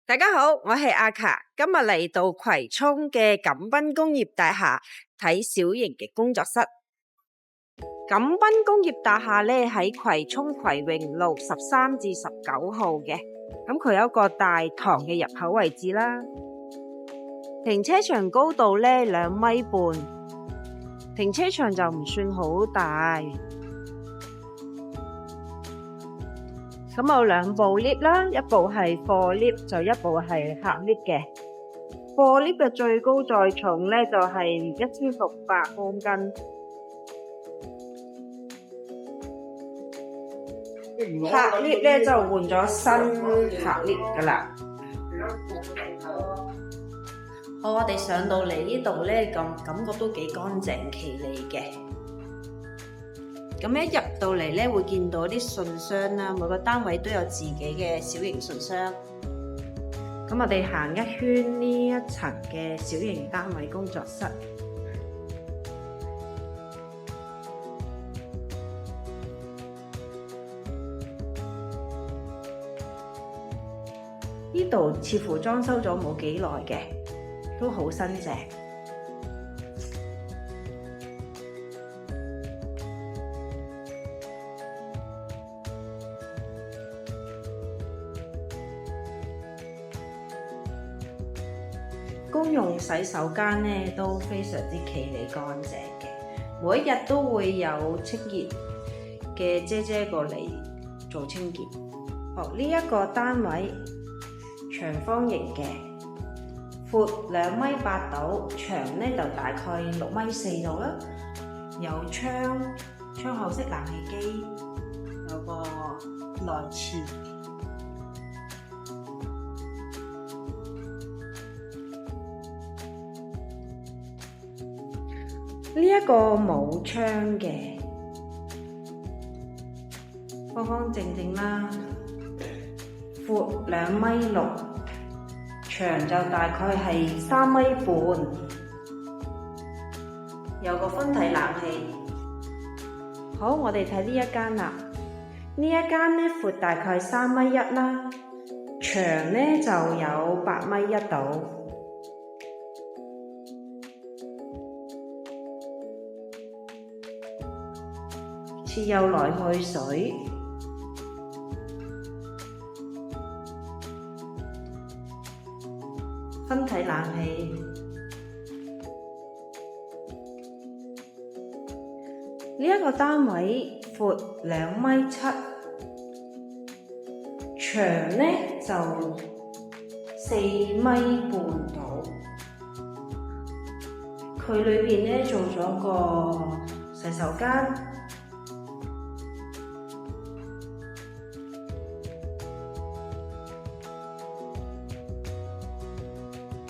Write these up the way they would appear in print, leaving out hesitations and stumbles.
大家好，我係阿卡，今日嚟到葵涌嘅錦濱工業大廈睇小型嘅工作室。錦濱工業大廈咧喺葵涌葵榮路13至19號嘅，咁佢有一個大堂嘅入口位置啦。停車場高度咧2.5米，停車場就唔算好大。咁有2部 lift 啦，一部係貨 lift， 就一部係客 lift 嘅。貨 lift 嘅最高載重咧就係1600公斤，客 lift 咧就換咗新客 lift 噶啦。好，我哋上到嚟呢度咧，感覺都幾乾淨企理嘅。咁一入到嚟咧，會見到啲信箱啦，每個單位都有自己嘅小型信箱。咁我哋行一圈呢一層嘅小型單位工作室。呢度似乎裝修咗冇幾耐嘅，都好新淨。公用洗手間咧都非常之企理乾淨嘅，每一日都會有清潔嘅姐姐過嚟做清潔。呢一個單位長方形嘅，闊2.8米度，長咧就大概6.4米度啦。有窗口式冷氣機，有個內廁。呢一個冇窗嘅，方方正正啦，闊2.6米，長就大概係3.5米，有個分體冷氣。好，我哋睇呢一間啦，呢一間咧闊大概3.1米啦，長咧就有8.1米度。設有來去水，分體冷氣。呢一個單位闊2.7米，長咧就4.5米度。佢裏邊咧做咗個洗手間。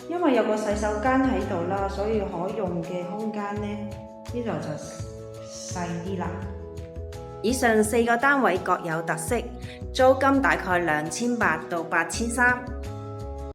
因為有個洗手間喺度啦，所以可用嘅空間呢度就細啲啦。以上4個單位各有特色，租金大概2800到8300。